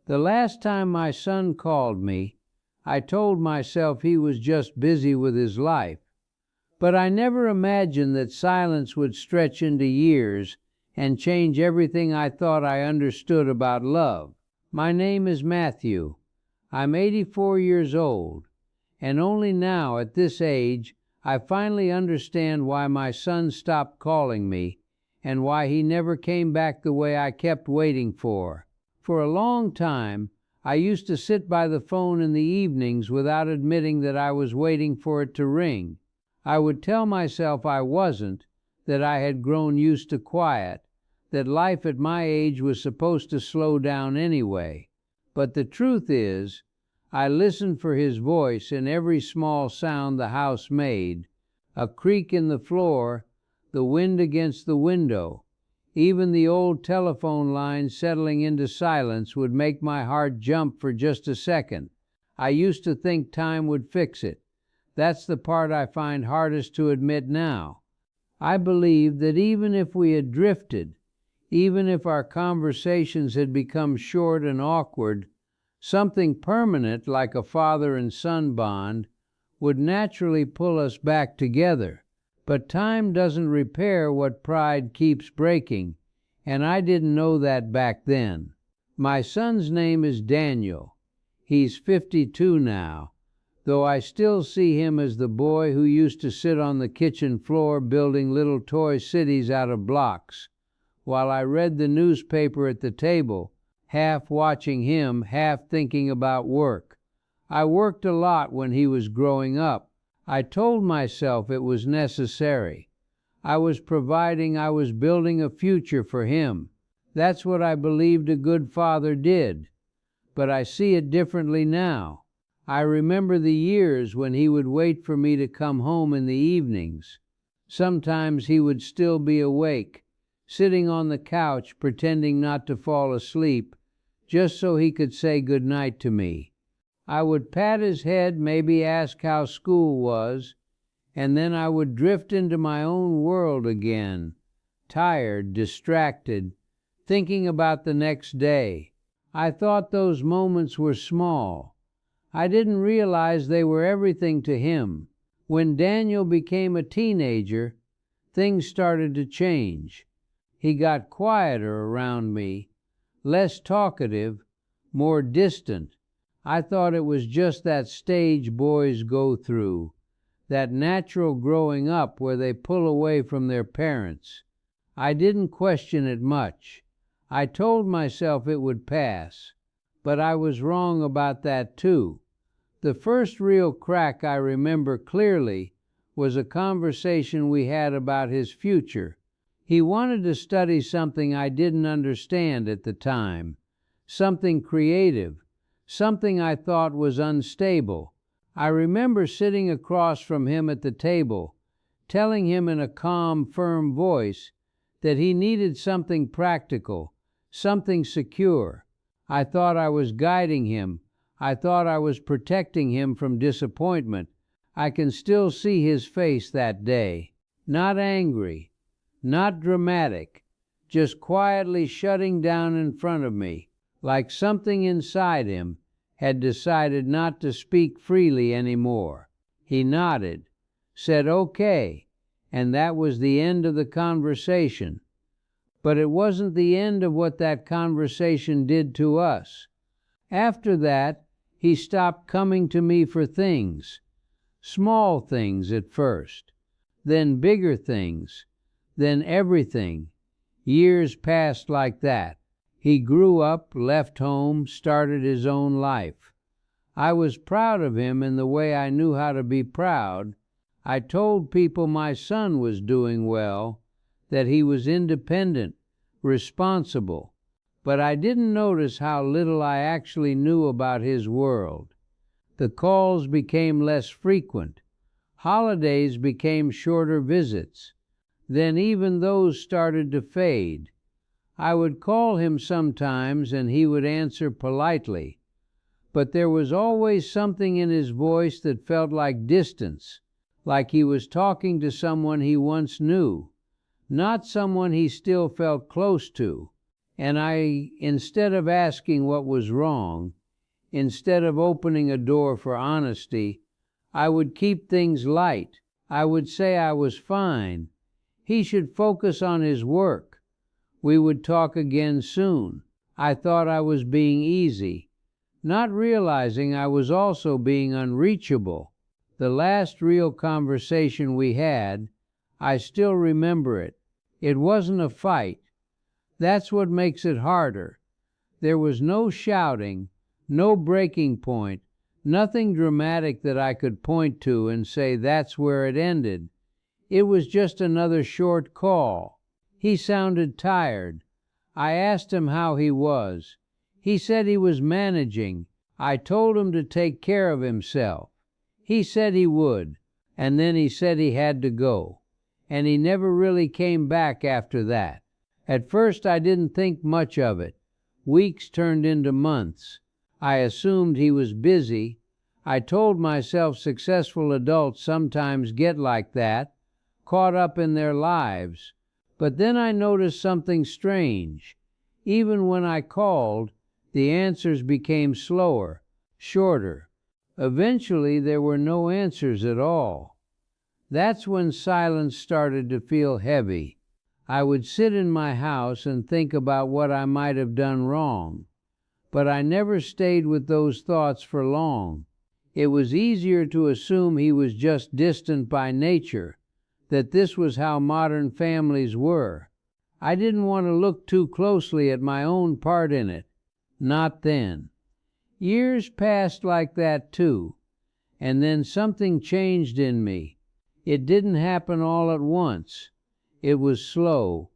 The last time my son called me, I told myself he was just busy with his life. But I never imagined that silence would stretch into years and change everything I thought I understood about love. My name is Matthew. I'm 84 years old, and only now, at this age, I finally understand why my son stopped calling me and why he never came back the way I kept waiting for. For a long time, I used to sit by the phone in the evenings without admitting that I was waiting for it to ring. I would tell myself I wasn't, that I had grown used to quiet, that life at my age was supposed to slow down anyway. But the truth is, I listened for his voice in every small sound the house made, a creak in the floor, the wind against the window. Even the old telephone line settling into silence would make my heart jump for just a second. I used to think time would fix it. That's the part I find hardest to admit now. I believed that even if we had drifted, even if our conversations had become short and awkward, something permanent like a father and son bond would naturally pull us back together. But time doesn't repair what pride keeps breaking, and I didn't know that back then. My son's name is Daniel. He's 52 now, though I still see him as the boy who used to sit on the kitchen floor building little toy cities out of blocks, while I read the newspaper at the table, half watching him, half thinking about work. I worked a lot when he was growing up. I told myself it was necessary. I was building a future for him. That's what I believed a good father did. But I see it differently now. I remember the years when he would wait for me to come home in the evenings. Sometimes he would still be awake, sitting on the couch pretending not to fall asleep, just so he could say good night to me. I would pat his head, maybe ask how school was, and then I would drift into my own world again, tired, distracted, thinking about the next day. I thought those moments were small. I didn't realize they were everything to him. When Daniel became a teenager, things started to change. He got quieter around me, less talkative, more distant. I thought it was just that stage boys go through, that natural growing up where they pull away from their parents. I didn't question it much. I told myself it would pass, but I was wrong about that too. The first real crack I remember clearly was a conversation we had about his future. He wanted to study something I didn't understand at the time, something creative, something I thought was unstable. I remember sitting across from him at the table, telling him in a calm, firm voice that he needed something practical, something secure. I thought I was guiding him. I thought I was protecting him from disappointment. I can still see his face that day. Not angry, not dramatic, just quietly shutting down in front of me, like something inside him had decided not to speak freely anymore. He nodded, said okay, and that was the end of the conversation. But it wasn't the end of what that conversation did to us. After that, he stopped coming to me for things. Small things at first, then bigger things, then everything. Years passed like that. He grew up, left home, started his own life. I was proud of him in the way I knew how to be proud. I told people my son was doing well, that he was independent, responsible, but I didn't notice how little I actually knew about his world. The calls became less frequent. Holidays became shorter visits. Then even those started to fade. I would call him sometimes and he would answer politely, but there was always something in his voice that felt like distance, like he was talking to someone he once knew, not someone he still felt close to. And instead of asking what was wrong, instead of opening a door for honesty, I would keep things light. I would say I was fine. He should focus on his work. We would talk again soon. I thought I was being easy, not realizing I was also being unreachable. The last real conversation we had, I still remember it. It wasn't a fight. That's what makes it harder. There was no shouting, no breaking point, nothing dramatic that I could point to and say that's where it ended. It was just another short call. He sounded tired. I asked him how he was. He said he was managing. I told him to take care of himself. He said he would, and then he said he had to go. And he never really came back after that. At first I didn't think much of it. Weeks turned into months. I assumed he was busy. I told myself successful adults sometimes get like that, caught up in their lives. But then I noticed something strange. Even when I called, the answers became slower, shorter. Eventually there were no answers at all. That's when silence started to feel heavy. I would sit in my house and think about what I might have done wrong. But I never stayed with those thoughts for long. It was easier to assume he was just distant by nature, that this was how modern families were. I didn't want to look too closely at my own part in it. Not then. Years passed like that too, and then something changed in me. It didn't happen all at once. It was slow,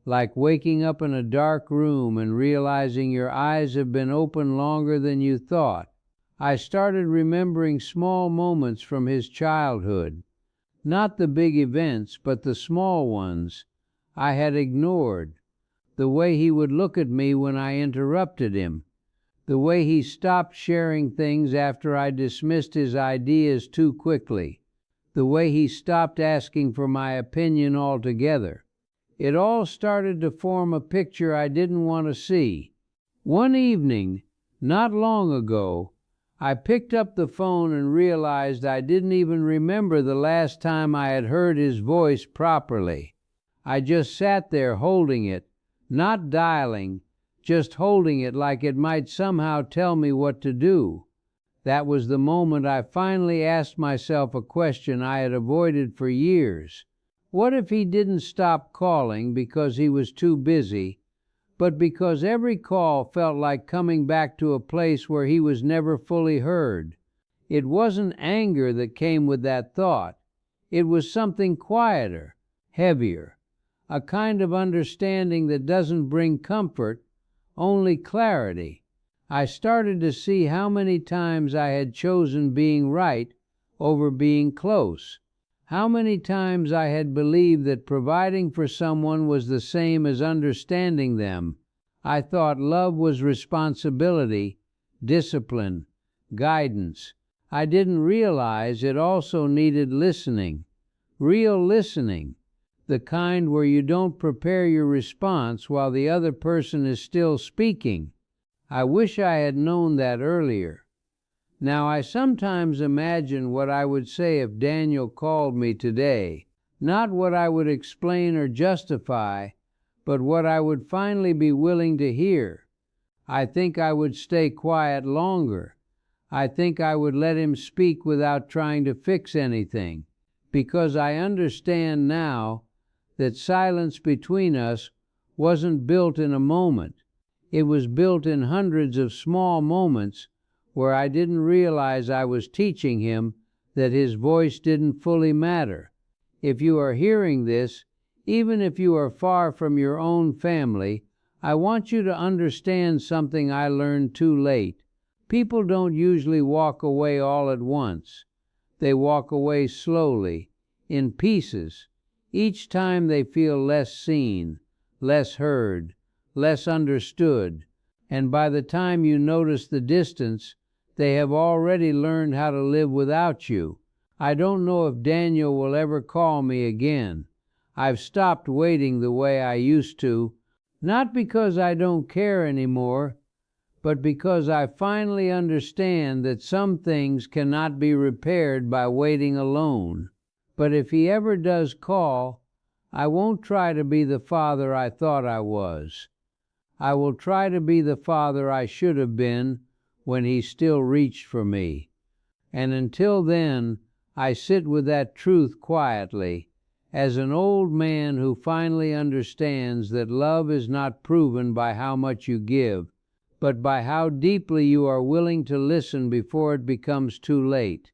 like waking up in a dark room and realizing your eyes have been open longer than you thought. I started remembering small moments from his childhood. Not the big events, but the small ones I had ignored. The way he would look at me when I interrupted him. The way he stopped sharing things after I dismissed his ideas too quickly. The way he stopped asking for my opinion altogether. It all started to form a picture I didn't want to see. One evening, not long ago, I picked up the phone and realized I didn't even remember the last time I had heard his voice properly. I just sat there holding it, not dialing, just holding it like it might somehow tell me what to do. That was the moment I finally asked myself a question I had avoided for years. What if he didn't stop calling because he was too busy, but because every call felt like coming back to a place where he was never fully heard? It wasn't anger that came with that thought. It was something quieter, heavier, a kind of understanding that doesn't bring comfort, only clarity. I started to see how many times I had chosen being right over being close. How many times I had believed that providing for someone was the same as understanding them. I thought love was responsibility, discipline, guidance. I didn't realize it also needed listening. Real listening. The kind where you don't prepare your response while the other person is still speaking. I wish I had known that earlier. Now I sometimes imagine what I would say if Daniel called me today, not what I would explain or justify, but what I would finally be willing to hear. I think I would stay quiet longer. I think I would let him speak without trying to fix anything, because I understand now that silence between us wasn't built in a moment. It was built in hundreds of small moments where I didn't realize I was teaching him that his voice didn't fully matter. If you are hearing this, even if you are far from your own family, I want you to understand something I learned too late. People don't usually walk away all at once. They walk away slowly, in pieces. Each time they feel less seen, less heard, less understood, and by the time you notice the distance, they have already learned how to live without you. I don't know if Daniel will ever call me again. I've stopped waiting the way I used to, Not because I don't care anymore, but because I finally understand that some things cannot be repaired by waiting alone. But if he ever does call, I won't try to be the father I thought I was. I will try to be the father I should have been when he still reached for me. And until then, I sit with that truth quietly, as an old man who finally understands that love is not proven by how much you give, but by how deeply you are willing to listen before it becomes too late.